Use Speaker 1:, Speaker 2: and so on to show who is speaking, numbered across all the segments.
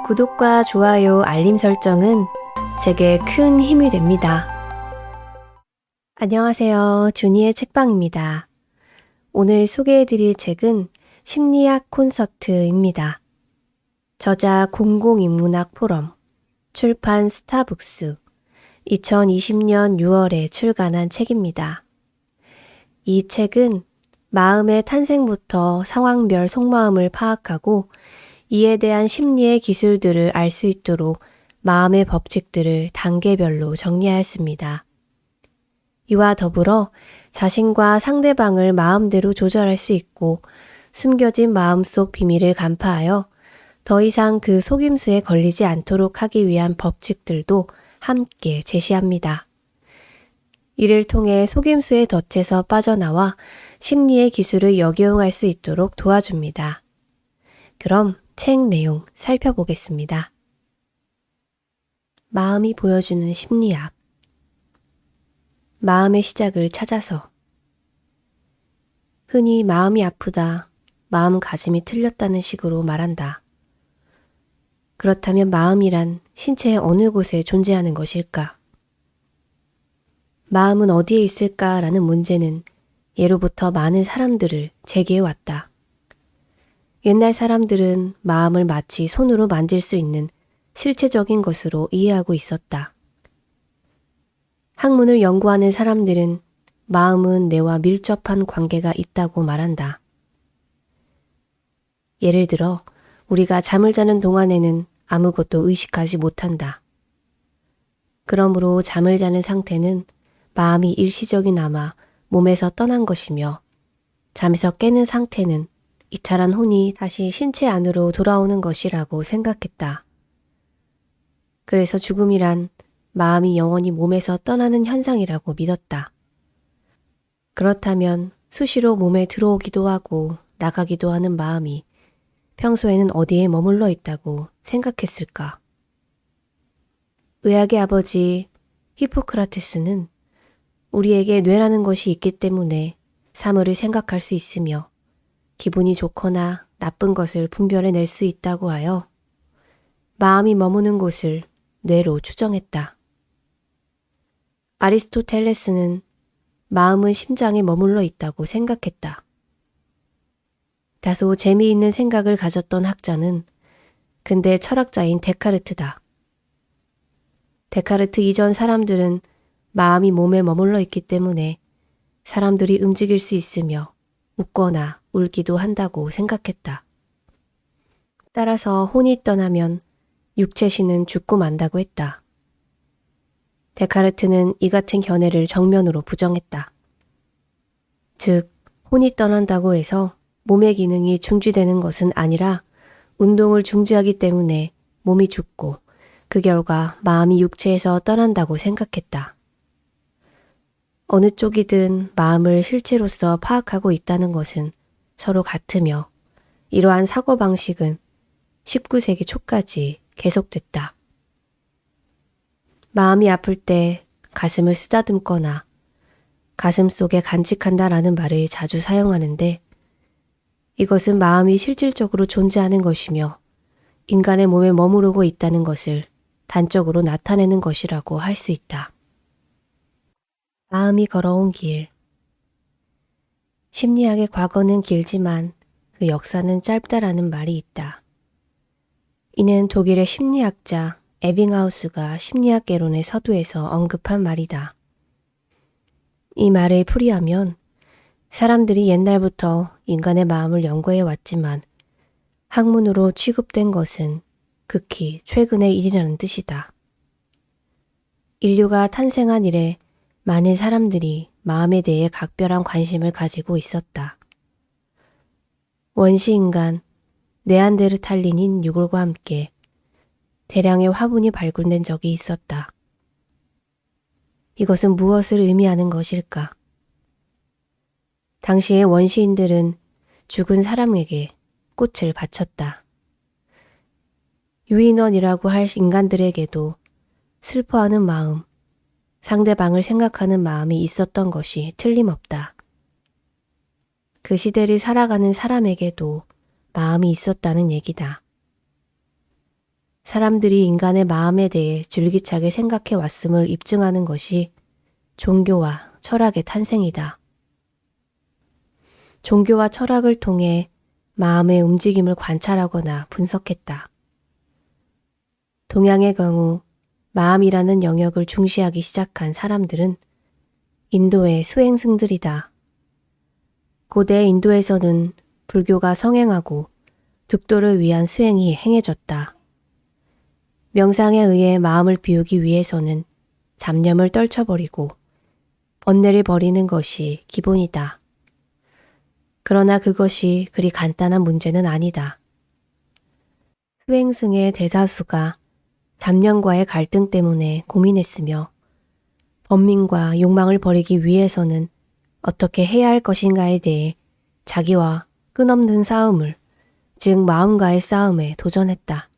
Speaker 1: 구독과 좋아요, 알림 설정은 제게 큰 힘이 됩니다. 안녕하세요. 준이의 책방입니다. 오늘 소개해드릴 책은 심리학 콘서트입니다. 저자 공공인문학 포럼, 출판 스타북스, 2020년 6월에 출간한 책입니다. 이 책은 마음의 탄생부터 상황별 속마음을 파악하고 이에 대한 심리의 기술들을 알 수 있도록 마음의 법칙들을 단계별로 정리하였습니다. 이와 더불어 자신과 상대방을 마음대로 조절할 수 있고 숨겨진 마음속 비밀을 간파하여 더 이상 그 속임수에 걸리지 않도록 하기 위한 법칙들도 함께 제시합니다. 이를 통해 속임수의 덫에서 빠져나와 심리의 기술을 역이용할 수 있도록 도와줍니다. 그럼 책 내용 살펴보겠습니다. 마음이 보여주는 심리학. 마음의 시작을 찾아서. 흔히 마음이 아프다, 마음가짐이 틀렸다는 식으로 말한다. 그렇다면 마음이란 신체의 어느 곳에 존재하는 것일까? 마음은 어디에 있을까라는 문제는 예로부터 많은 사람들을 제기해왔다. 옛날 사람들은 마음을 마치 손으로 만질 수 있는 실체적인 것으로 이해하고 있었다. 학문을 연구하는 사람들은 마음은 뇌와 밀접한 관계가 있다고 말한다. 예를 들어 우리가 잠을 자는 동안에는 아무것도 의식하지 못한다. 그러므로 잠을 자는 상태는 마음이 일시적이나마 몸에서 떠난 것이며 잠에서 깨는 상태는 이탈한 혼이 다시 신체 안으로 돌아오는 것이라고 생각했다. 그래서 죽음이란 마음이 영원히 몸에서 떠나는 현상이라고 믿었다. 그렇다면 수시로 몸에 들어오기도 하고 나가기도 하는 마음이 평소에는 어디에 머물러 있다고 생각했을까? 의학의 아버지 히포크라테스는 우리에게 뇌라는 것이 있기 때문에 사물을 생각할 수 있으며 기분이 좋거나 나쁜 것을 분별해낼 수 있다고 하여 마음이 머무는 곳을 뇌로 추정했다. 아리스토텔레스는 마음은 심장에 머물러 있다고 생각했다. 다소 재미있는 생각을 가졌던 학자는 근대 철학자인 데카르트다. 데카르트 이전 사람들은 마음이 몸에 머물러 있기 때문에 사람들이 움직일 수 있으며 웃거나 울기도 한다고 생각했다. 따라서 혼이 떠나면 육체신은 죽고 만다고 했다. 데카르트는 이 같은 견해를 정면으로 부정했다. 즉, 혼이 떠난다고 해서 몸의 기능이 중지되는 것은 아니라 운동을 중지하기 때문에 몸이 죽고 그 결과 마음이 육체에서 떠난다고 생각했다. 어느 쪽이든 마음을 실체로서 파악하고 있다는 것은 서로 같으며 이러한 사고방식은 19세기 초까지 계속됐다. 마음이 아플 때 가슴을 쓰다듬거나 가슴 속에 간직한다라는 말을 자주 사용하는데 이것은 마음이 실질적으로 존재하는 것이며 인간의 몸에 머무르고 있다는 것을 단적으로 나타내는 것이라고 할 수 있다. 마음이 걸어온 길. 심리학의 과거는 길지만 그 역사는 짧다라는 말이 있다. 이는 독일의 심리학자 에빙하우스가 심리학개론의 서두에서 언급한 말이다. 이 말을 풀이하면 사람들이 옛날부터 인간의 마음을 연구해 왔지만 학문으로 취급된 것은 극히 최근의 일이라는 뜻이다. 인류가 탄생한 이래 많은 사람들이 마음에 대해 각별한 관심을 가지고 있었다. 원시인간, 네안데르탈린인 유골과 함께 대량의 화분이 발굴된 적이 있었다. 이것은 무엇을 의미하는 것일까? 당시의 원시인들은 죽은 사람에게 꽃을 바쳤다. 유인원이라고 할 인간들에게도 슬퍼하는 마음, 상대방을 생각하는 마음이 있었던 것이 틀림없다. 그 시대를 살아가는 사람에게도 마음이 있었다는 얘기다. 사람들이 인간의 마음에 대해 줄기차게 생각해 왔음을 입증하는 것이 종교와 철학의 탄생이다. 종교와 철학을 통해 마음의 움직임을 관찰하거나 분석했다. 동양의 경우 마음이라는 영역을 중시하기 시작한 사람들은 인도의 수행승들이다. 고대 인도에서는 불교가 성행하고 득도를 위한 수행이 행해졌다. 명상에 의해 마음을 비우기 위해서는 잡념을 떨쳐버리고 번뇌를 버리는 것이 기본이다. 그러나 그것이 그리 간단한 문제는 아니다. 수행승의 대다수가 잡념과의 갈등 때문에 고민했으며 번민과 욕망을 버리기 위해서는 어떻게 해야 할 것인가에 대해 자기와 끝없는 싸움을, 즉 마음과의 싸움에 도전했다.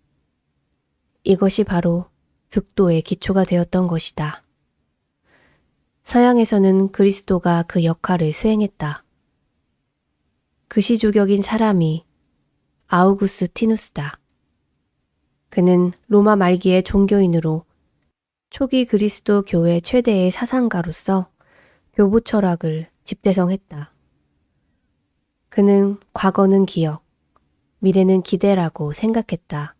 Speaker 1: 이것이 바로 득도의 기초가 되었던 것이다. 서양에서는 그리스도가 그 역할을 수행했다. 그 시주격인 사람이 아우구스티누스다. 그는 로마 말기의 종교인으로 초기 그리스도 교회 최대의 사상가로서 교부 철학을 집대성했다. 그는 과거는 기억, 미래는 기대라고 생각했다.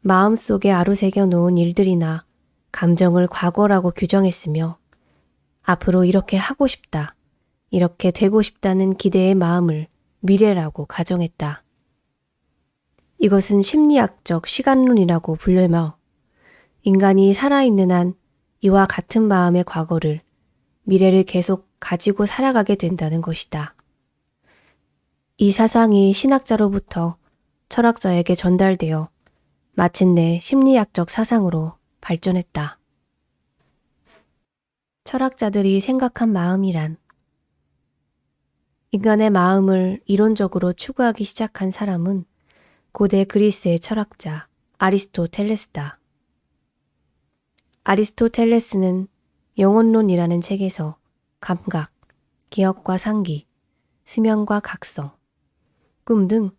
Speaker 1: 마음속에 아로새겨 놓은 일들이나 감정을 과거라고 규정했으며 앞으로 이렇게 하고 싶다, 이렇게 되고 싶다는 기대의 마음을 미래라고 가정했다. 이것은 심리학적 시간론이라고 불리며 인간이 살아있는 한 이와 같은 마음의 과거를, 미래를 계속 가지고 살아가게 된다는 것이다. 이 사상이 신학자로부터 철학자에게 전달되어 마침내 심리학적 사상으로 발전했다. 철학자들이 생각한 마음이란 인간의 마음을 이론적으로 추구하기 시작한 사람은 고대 그리스의 철학자 아리스토텔레스다. 아리스토텔레스는 영혼론이라는 책에서 감각, 기억과 상기, 수면과 각성, 꿈 등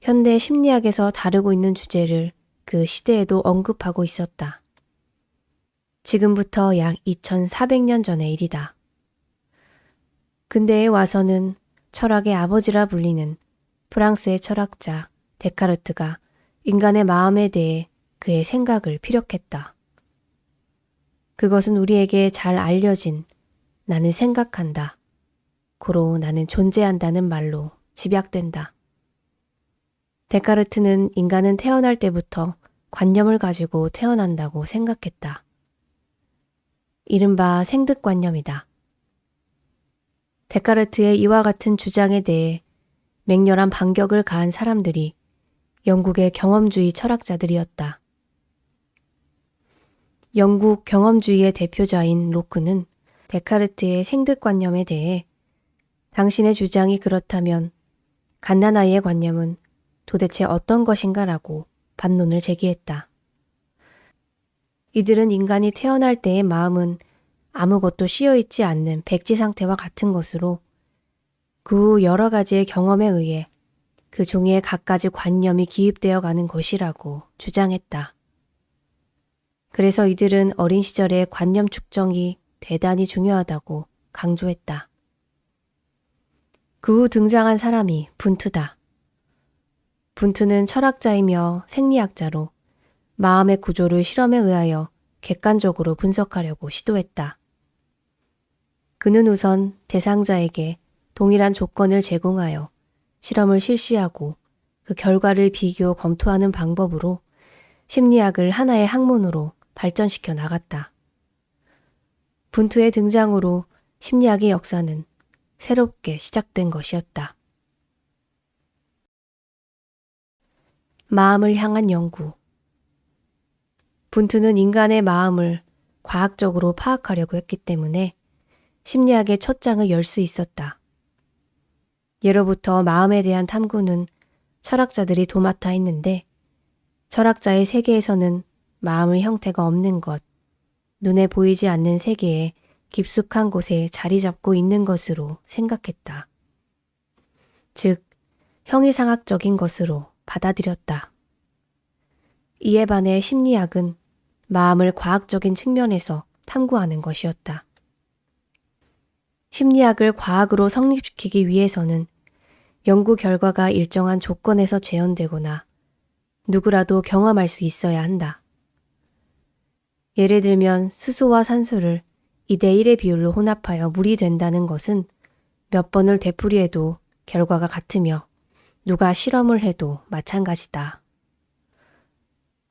Speaker 1: 현대 심리학에서 다루고 있는 주제를 그 시대에도 언급하고 있었다. 지금부터 약 2400년 전의 일이다. 근대에 와서는 철학의 아버지라 불리는 프랑스의 철학자 데카르트가 인간의 마음에 대해 그의 생각을 피력했다. 그것은 우리에게 잘 알려진 나는 생각한다, 고로 나는 존재한다는 말로 집약된다. 데카르트는 인간은 태어날 때부터 관념을 가지고 태어난다고 생각했다. 이른바 생득관념이다. 데카르트의 이와 같은 주장에 대해 맹렬한 반격을 가한 사람들이 영국의 경험주의 철학자들이었다. 영국 경험주의의 대표자인 로크는 데카르트의 생득관념에 대해 당신의 주장이 그렇다면 갓난아이의 관념은 도대체 어떤 것인가라고 반론을 제기했다. 이들은 인간이 태어날 때의 마음은 아무것도 씌어있지 않는 백지 상태와 같은 것으로 그 후 여러 가지의 경험에 의해 그 종이에 갖가지 관념이 기입되어 가는 것이라고 주장했다. 그래서 이들은 어린 시절의 관념 축적이 대단히 중요하다고 강조했다. 그 후 등장한 사람이 분투다. 분투는 철학자이며 생리학자로 마음의 구조를 실험에 의하여 객관적으로 분석하려고 시도했다. 그는 우선 대상자에게 동일한 조건을 제공하여 실험을 실시하고 그 결과를 비교 검토하는 방법으로 심리학을 하나의 학문으로 발전시켜 나갔다. 분투의 등장으로 심리학의 역사는 새롭게 시작된 것이었다. 마음을 향한 연구. 분투는 인간의 마음을 과학적으로 파악하려고 했기 때문에 심리학의 첫 장을 열 수 있었다. 예로부터 마음에 대한 탐구는 철학자들이 도맡아 했는데 철학자의 세계에서는 마음의 형태가 없는 것, 눈에 보이지 않는 세계에 깊숙한 곳에 자리 잡고 있는 것으로 생각했다. 즉, 형이상학적인 것으로 받아들였다. 이에 반해 심리학은 마음을 과학적인 측면에서 탐구하는 것이었다. 심리학을 과학으로 성립시키기 위해서는 연구 결과가 일정한 조건에서 재현되거나 누구라도 경험할 수 있어야 한다. 예를 들면 수소와 산소를 2대1의 비율로 혼합하여 물이 된다는 것은 몇 번을 되풀이해도 결과가 같으며 누가 실험을 해도 마찬가지다.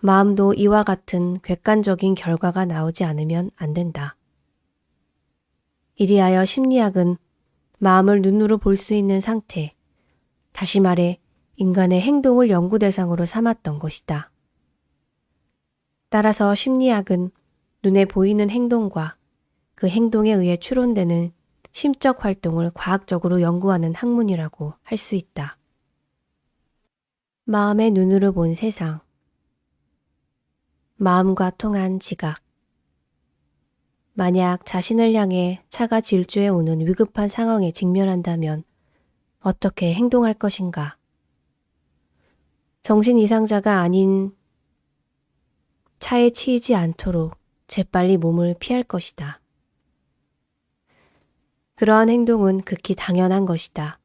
Speaker 1: 마음도 이와 같은 객관적인 결과가 나오지 않으면 안 된다. 이리하여 심리학은 마음을 눈으로 볼 수 있는 상태, 다시 말해 인간의 행동을 연구 대상으로 삼았던 것이다. 따라서 심리학은 눈에 보이는 행동과 그 행동에 의해 추론되는 심적 활동을 과학적으로 연구하는 학문이라고 할 수 있다. 마음의 눈으로 본 세상. 마음과 통한 지각. 만약 자신을 향해 차가 질주해 오는 위급한 상황에 직면한다면 어떻게 행동할 것인가? 정신 이상자가 아닌 차에 치이지 않도록 재빨리 몸을 피할 것이다. 그러한 행동은 극히 당연한 것이다.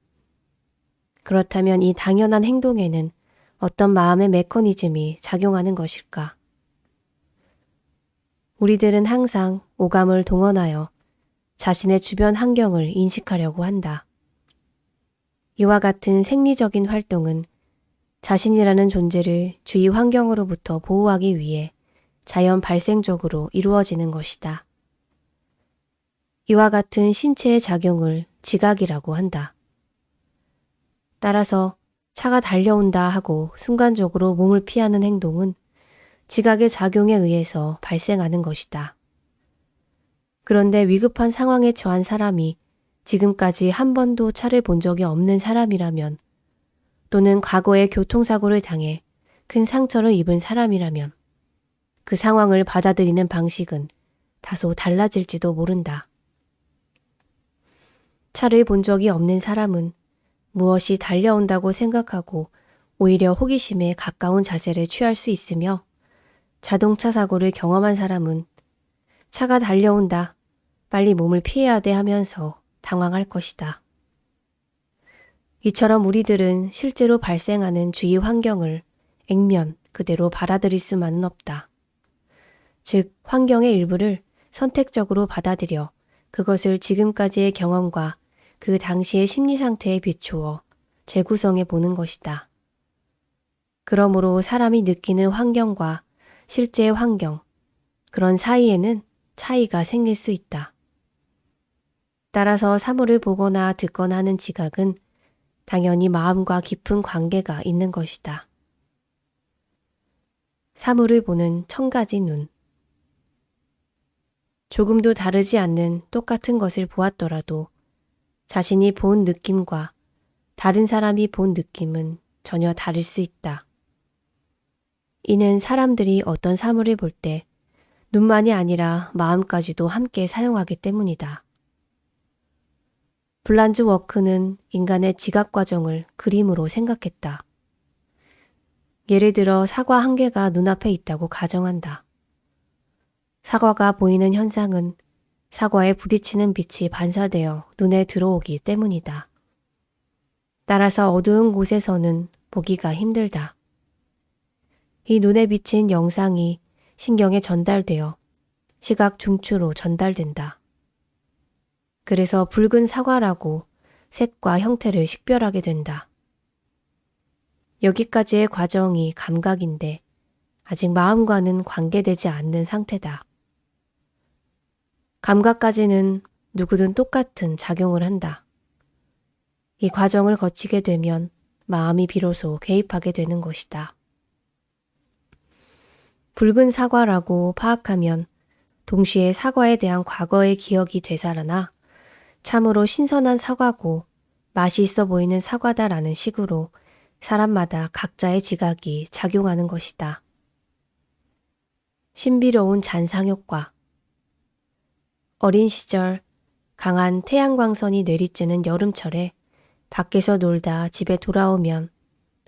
Speaker 1: 그렇다면 이 당연한 행동에는 어떤 마음의 메커니즘이 작용하는 것일까? 우리들은 항상 오감을 동원하여 자신의 주변 환경을 인식하려고 한다. 이와 같은 생리적인 활동은 자신이라는 존재를 주위 환경으로부터 보호하기 위해 자연 발생적으로 이루어지는 것이다. 이와 같은 신체의 작용을 지각이라고 한다. 따라서 차가 달려온다 하고 순간적으로 몸을 피하는 행동은 지각의 작용에 의해서 발생하는 것이다. 그런데 위급한 상황에 처한 사람이 지금까지 한 번도 차를 본 적이 없는 사람이라면, 또는 과거에 교통사고를 당해 큰 상처를 입은 사람이라면 그 상황을 받아들이는 방식은 다소 달라질지도 모른다. 차를 본 적이 없는 사람은 무엇이 달려온다고 생각하고 오히려 호기심에 가까운 자세를 취할 수 있으며, 자동차 사고를 경험한 사람은 차가 달려온다, 빨리 몸을 피해야 돼 하면서 당황할 것이다. 이처럼 우리들은 실제로 발생하는 주위 환경을 액면 그대로 받아들일 수만은 없다. 즉, 환경의 일부를 선택적으로 받아들여 그것을 지금까지의 경험과 그 당시의 심리 상태에 비추어 재구성해 보는 것이다. 그러므로 사람이 느끼는 환경과 실제의 환경, 그런 사이에는 차이가 생길 수 있다. 따라서 사물을 보거나 듣거나 하는 지각은 당연히 마음과 깊은 관계가 있는 것이다. 사물을 보는 1000가지 눈. 조금도 다르지 않는 똑같은 것을 보았더라도 자신이 본 느낌과 다른 사람이 본 느낌은 전혀 다를 수 있다. 이는 사람들이 어떤 사물을 볼 때 눈만이 아니라 마음까지도 함께 사용하기 때문이다. 블란즈 워크는 인간의 지각 과정을 그림으로 생각했다. 예를 들어 사과 한 개가 눈앞에 있다고 가정한다. 사과가 보이는 현상은 사과에 부딪히는 빛이 반사되어 눈에 들어오기 때문이다. 따라서 어두운 곳에서는 보기가 힘들다. 이 눈에 비친 영상이 신경에 전달되어 시각 중추로 전달된다. 그래서 붉은 사과라고 색과 형태를 식별하게 된다. 여기까지의 과정이 감각인데 아직 마음과는 관계되지 않는 상태다. 감각까지는 누구든 똑같은 작용을 한다. 이 과정을 거치게 되면 마음이 비로소 개입하게 되는 것이다. 붉은 사과라고 파악하면 동시에 사과에 대한 과거의 기억이 되살아나 참으로 신선한 사과고 맛이 있어 보이는 사과다라는 식으로 사람마다 각자의 지각이 작용하는 것이다. 신비로운 잔상효과. 어린 시절 강한 태양광선이 내리쬐는 여름철에 밖에서 놀다 집에 돌아오면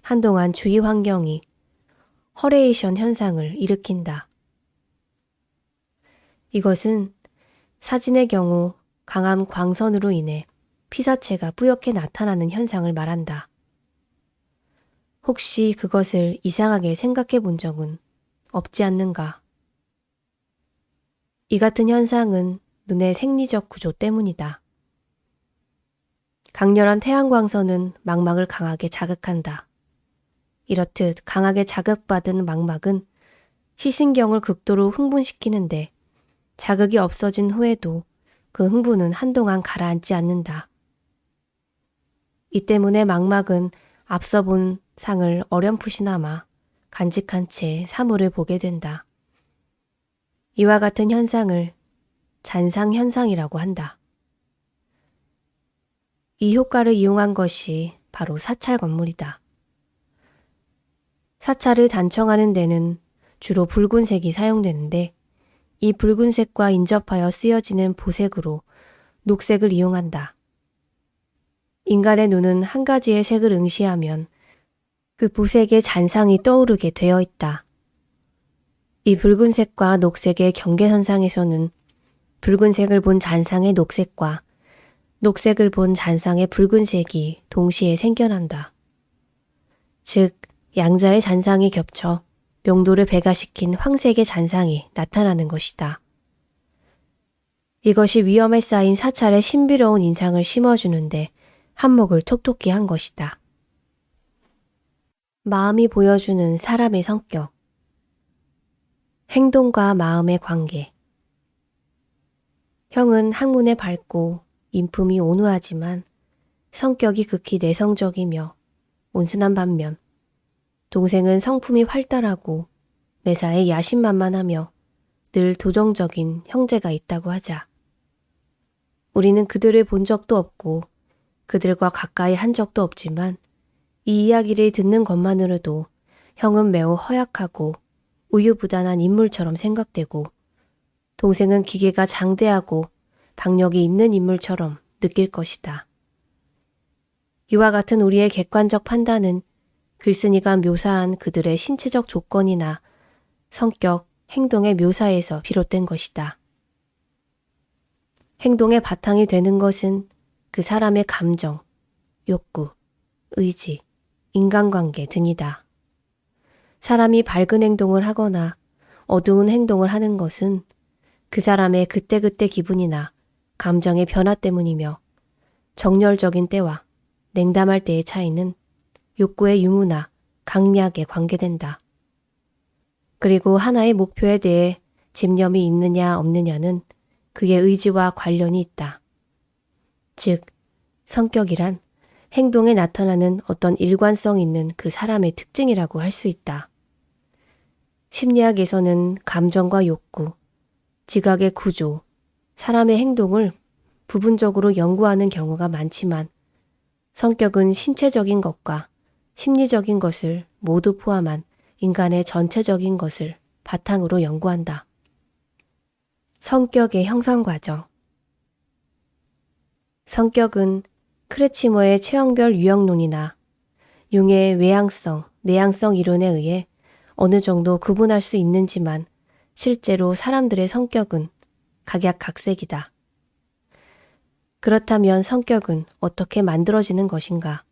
Speaker 1: 한동안 주위 환경이 허레이션 현상을 일으킨다. 이것은 사진의 경우 강한 광선으로 인해 피사체가 뿌옇게 나타나는 현상을 말한다. 혹시 그것을 이상하게 생각해 본 적은 없지 않는가? 이 같은 현상은 눈의 생리적 구조 때문이다. 강렬한 태양광선은 망막을 강하게 자극한다. 이렇듯 강하게 자극받은 망막은 시신경을 극도로 흥분시키는데 자극이 없어진 후에도 그 흥분은 한동안 가라앉지 않는다. 이 때문에 망막은 앞서 본 상을 어렴풋이나마 간직한 채 사물을 보게 된다. 이와 같은 현상을 잔상현상이라고 한다. 이 효과를 이용한 것이 바로 사찰 건물이다. 사찰을 단청하는 데는 주로 붉은색이 사용되는데 이 붉은색과 인접하여 쓰여지는 보색으로 녹색을 이용한다. 인간의 눈은 한 가지의 색을 응시하면 그 보색의 잔상이 떠오르게 되어 있다. 이 붉은색과 녹색의 경계선상에서는 붉은색을 본 잔상의 녹색과 녹색을 본 잔상의 붉은색이 동시에 생겨난다. 즉, 양자의 잔상이 겹쳐 명도를 배가시킨 황색의 잔상이 나타나는 것이다. 이것이 위험에 쌓인 사찰의 신비로운 인상을 심어주는데 한몫을 톡톡히 한 것이다. 마음이 보여주는 사람의 성격. 행동과 마음의 관계. 형은 학문에 밝고 인품이 온화하지만 성격이 극히 내성적이며 온순한 반면 동생은 성품이 활달하고 매사에 야심만만하며 늘 도정적인 형제가 있다고 하자. 우리는 그들을 본 적도 없고 그들과 가까이 한 적도 없지만 이 이야기를 듣는 것만으로도 형은 매우 허약하고 우유부단한 인물처럼 생각되고 동생은 기계가 장대하고 박력이 있는 인물처럼 느낄 것이다. 이와 같은 우리의 객관적 판단은 글쓴이가 묘사한 그들의 신체적 조건이나 성격, 행동의 묘사에서 비롯된 것이다. 행동의 바탕이 되는 것은 그 사람의 감정, 욕구, 의지, 인간관계 등이다. 사람이 밝은 행동을 하거나 어두운 행동을 하는 것은 그 사람의 그때그때 기분이나 감정의 변화 때문이며 정열적인 때와 냉담할 때의 차이는 욕구의 유무나 강약에 관계된다. 그리고 하나의 목표에 대해 집념이 있느냐 없느냐는 그의 의지와 관련이 있다. 즉, 성격이란 행동에 나타나는 어떤 일관성 있는 그 사람의 특징이라고 할 수 있다. 심리학에서는 감정과 욕구, 지각의 구조, 사람의 행동을 부분적으로 연구하는 경우가 많지만 성격은 신체적인 것과 심리적인 것을 모두 포함한 인간의 전체적인 것을 바탕으로 연구한다. 성격의 형성 과정. 성격은 크레치머의 체형별 유형론이나 융의 외향성, 내향성 이론에 의해 어느 정도 구분할 수 있는지만 실제로 사람들의 성격은 각약각색이다. 그렇다면 성격은 어떻게 만들어지는 것인가?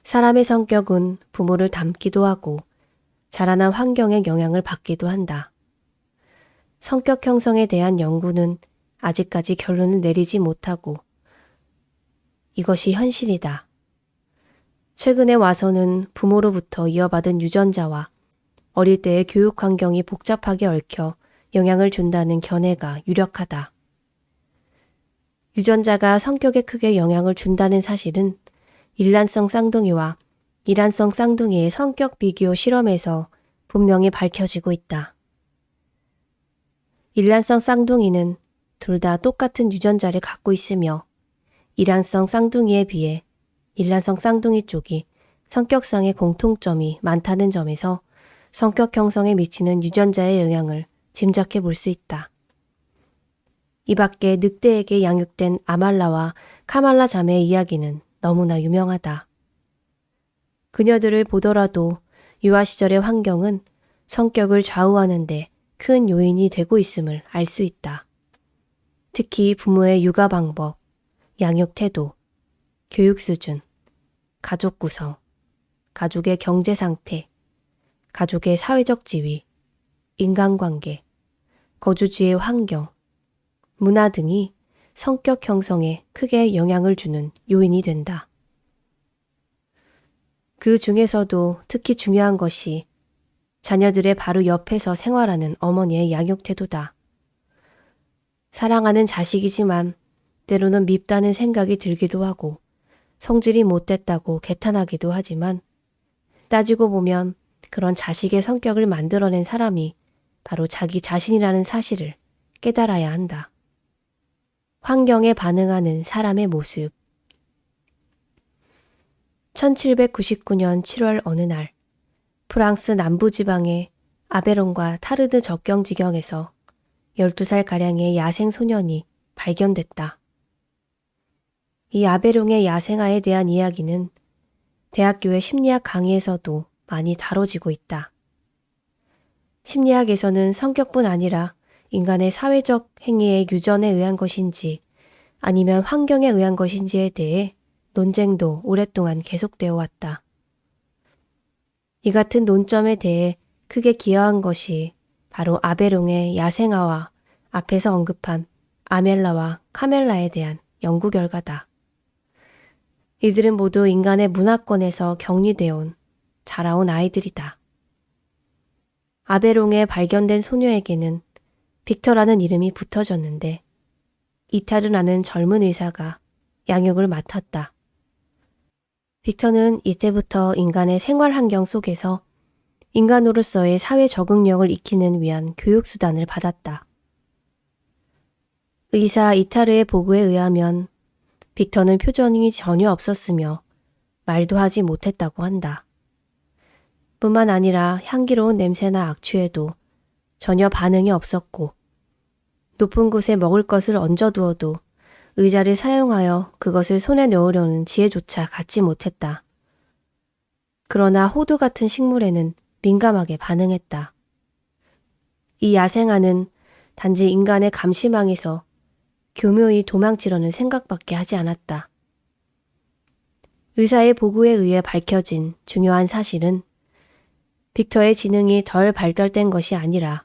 Speaker 1: 사람의 성격은 부모를 닮기도 하고 자라난 환경의 영향을 받기도 한다. 성격 형성에 대한 연구는 아직까지 결론을 내리지 못하고 이것이 현실이다. 최근에 와서는 부모로부터 이어받은 유전자와 어릴 때의 교육 환경이 복잡하게 얽혀 영향을 준다는 견해가 유력하다. 유전자가 성격에 크게 영향을 준다는 사실은 일란성 쌍둥이와 이란성 쌍둥이의 성격 비교 실험에서 분명히 밝혀지고 있다. 일란성 쌍둥이는 둘 다 똑같은 유전자를 갖고 있으며 이란성 쌍둥이에 비해 일란성 쌍둥이 쪽이 성격상의 공통점이 많다는 점에서 성격 형성에 미치는 유전자의 영향을 짐작해 볼 수 있다. 이 밖에 늑대에게 양육된 아말라와 카말라 자매의 이야기는 너무나 유명하다. 그녀들을 보더라도 유아 시절의 환경은 성격을 좌우하는데 큰 요인이 되고 있음을 알 수 있다. 특히 부모의 육아 방법, 양육 태도, 교육 수준, 가족 구성, 가족의 경제 상태, 가족의 사회적 지위, 인간관계, 거주지의 환경, 문화 등이 성격 형성에 크게 영향을 주는 요인이 된다. 그 중에서도 특히 중요한 것이 자녀들의 바로 옆에서 생활하는 어머니의 양육 태도다. 사랑하는 자식이지만 때로는 밉다는 생각이 들기도 하고 성질이 못됐다고 개탄하기도 하지만 따지고 보면 그런 자식의 성격을 만들어낸 사람이 바로 자기 자신이라는 사실을 깨달아야 한다. 환경에 반응하는 사람의 모습. 1799년 7월 어느 날 프랑스 남부지방의 아베론과 타르드 접경 지경에서 12살가량의 야생 소년이 발견됐다. 이 아베룡의 야생아에 대한 이야기는 대학교의 심리학 강의에서도 많이 다뤄지고 있다. 심리학에서는 성격뿐 아니라 인간의 사회적 행위의 유전에 의한 것인지 아니면 환경에 의한 것인지에 대해 논쟁도 오랫동안 계속되어 왔다. 이 같은 논점에 대해 크게 기여한 것이 바로 아베룡의 야생아와 앞에서 언급한 아멜라와 카멜라에 대한 연구 결과다. 이들은 모두 인간의 문화권에서 격리되어 온 자라온 아이들이다. 아베룡에 발견된 소녀에게는 빅터라는 이름이 붙어졌는데 이타르라는 젊은 의사가 양육을 맡았다. 빅터는 이때부터 인간의 생활 환경 속에서 인간으로서의 사회 적응력을 익히는 위한 교육수단을 받았다. 의사 이타르의 보고에 의하면 빅터는 표정이 전혀 없었으며 말도 하지 못했다고 한다. 뿐만 아니라 향기로운 냄새나 악취에도 전혀 반응이 없었고 높은 곳에 먹을 것을 얹어두어도 의자를 사용하여 그것을 손에 넣으려는 지혜조차 갖지 못했다. 그러나 호두 같은 식물에는 민감하게 반응했다. 이 야생아는 단지 인간의 감시망에서 교묘히 도망치려는 생각밖에 하지 않았다. 의사의 보고에 의해 밝혀진 중요한 사실은 빅터의 지능이 덜 발달된 것이 아니라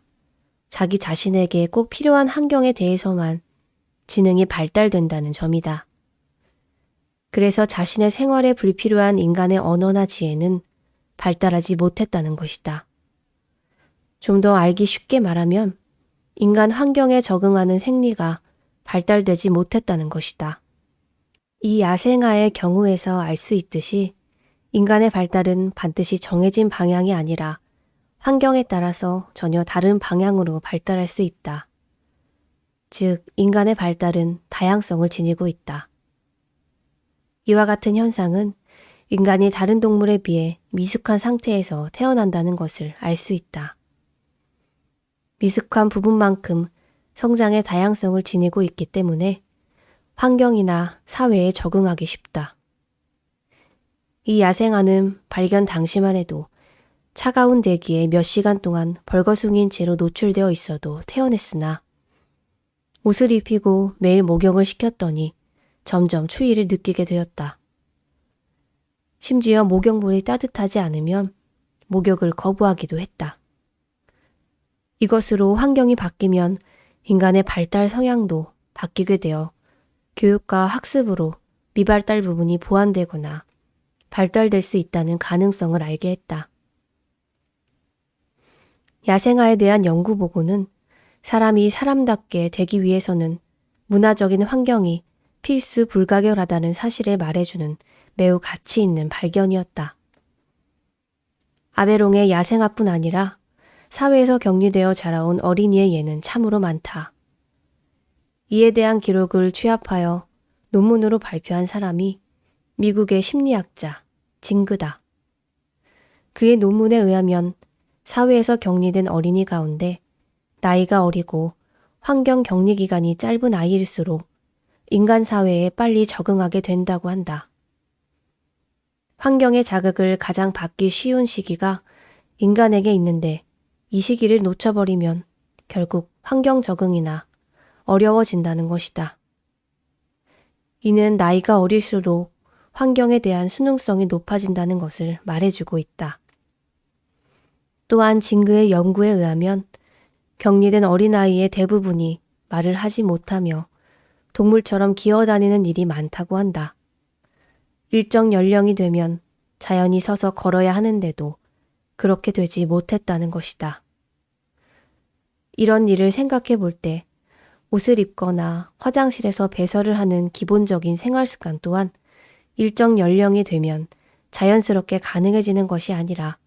Speaker 1: 자기 자신에게 꼭 필요한 환경에 대해서만 지능이 발달된다는 점이다. 그래서 자신의 생활에 불필요한 인간의 언어나 지혜는 발달하지 못했다는 것이다. 좀 더 알기 쉽게 말하면 인간 환경에 적응하는 생리가 발달되지 못했다는 것이다. 이 야생아의 경우에서 알 수 있듯이 인간의 발달은 반드시 정해진 방향이 아니라 환경에 따라서 전혀 다른 방향으로 발달할 수 있다. 즉, 인간의 발달은 다양성을 지니고 있다. 이와 같은 현상은 인간이 다른 동물에 비해 미숙한 상태에서 태어난다는 것을 알 수 있다. 미숙한 부분만큼 성장의 다양성을 지니고 있기 때문에 환경이나 사회에 적응하기 쉽다. 이 야생아는 발견 당시만 해도 차가운 대기에 몇 시간 동안 벌거숭이인 채로 노출되어 있어도 태어났으나 옷을 입히고 매일 목욕을 시켰더니 점점 추위를 느끼게 되었다. 심지어 목욕물이 따뜻하지 않으면 목욕을 거부하기도 했다. 이것으로 환경이 바뀌면 인간의 발달 성향도 바뀌게 되어 교육과 학습으로 미발달 부분이 보완되거나 발달될 수 있다는 가능성을 알게 했다. 야생아에 대한 연구 보고는 사람이 사람답게 되기 위해서는 문화적인 환경이 필수 불가결하다는 사실을 말해주는 매우 가치 있는 발견이었다. 아베롱의 야생아뿐 아니라 사회에서 격리되어 자라온 어린이의 예는 참으로 많다. 이에 대한 기록을 취합하여 논문으로 발표한 사람이 미국의 심리학자 징그다. 그의 논문에 의하면 사회에서 격리된 어린이 가운데 나이가 어리고 환경 격리 기간이 짧은 아이일수록 인간 사회에 빨리 적응하게 된다고 한다. 환경의 자극을 가장 받기 쉬운 시기가 인간에게 있는데 이 시기를 놓쳐버리면 결국 환경 적응이나 어려워진다는 것이다. 이는 나이가 어릴수록 환경에 대한 수능성이 높아진다는 것을 말해주고 있다. 또한 징그의 연구에 의하면 격리된 어린아이의 대부분이 말을 하지 못하며 동물처럼 기어다니는 일이 많다고 한다. 일정 연령이 되면 자연히 서서 걸어야 하는데도 그렇게 되지 못했다는 것이다. 이런 일을 생각해 볼 때 옷을 입거나 화장실에서 배설을 하는 기본적인 생활 습관 또한 일정 연령이 되면 자연스럽게 가능해지는 것이 아니라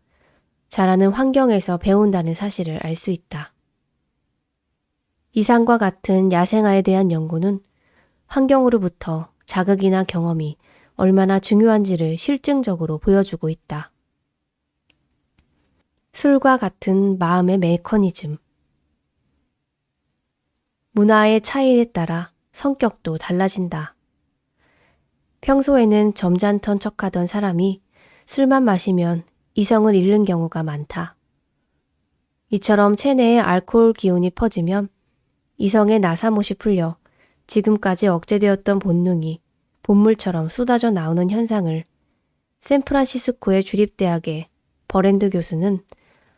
Speaker 1: 자라는 환경에서 배운다는 사실을 알 수 있다. 이상과 같은 야생아에 대한 연구는 환경으로부터 자극이나 경험이 얼마나 중요한지를 실증적으로 보여주고 있다. 술과 같은 마음의 메커니즘. 문화의 차이에 따라 성격도 달라진다. 평소에는 점잖던 척하던 사람이 술만 마시면 이성을 잃는 경우가 많다. 이처럼 체내에 알코올 기운이 퍼지면 이성의 나사못이 풀려 지금까지 억제되었던 본능이 본물처럼 쏟아져 나오는 현상을 샌프란시스코의 주립대학의 버랜드 교수는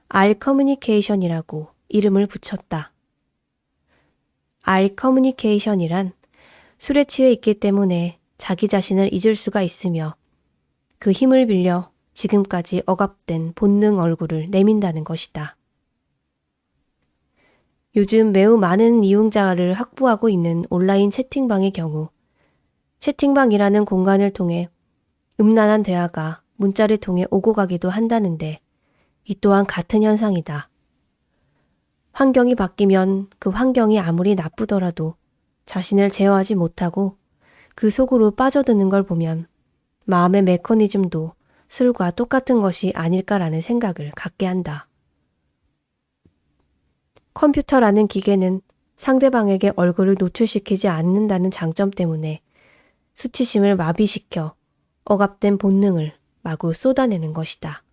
Speaker 1: 알 커뮤니케이션이라고 이름을 붙였다. 알 커뮤니케이션이란 술에 취해 있기 때문에 자기 자신을 잊을 수가 있으며 그 힘을 빌려 지금까지 억압된 본능 얼굴을 내민다는 것이다. 요즘 매우 많은 이용자를 확보하고 있는 온라인 채팅방의 경우 채팅방이라는 공간을 통해 음란한 대화가 문자를 통해 오고 가기도 한다는데 이 또한 같은 현상이다. 환경이 바뀌면 그 환경이 아무리 나쁘더라도 자신을 제어하지 못하고 그 속으로 빠져드는 걸 보면 마음의 메커니즘도 술과 똑같은 것이 아닐까라는 생각을 갖게 한다. 컴퓨터라는 기계는 상대방에게 얼굴을 노출시키지 않는다는 장점 때문에 수치심을 마비시켜 억압된 본능을 마구 쏟아내는 것이다.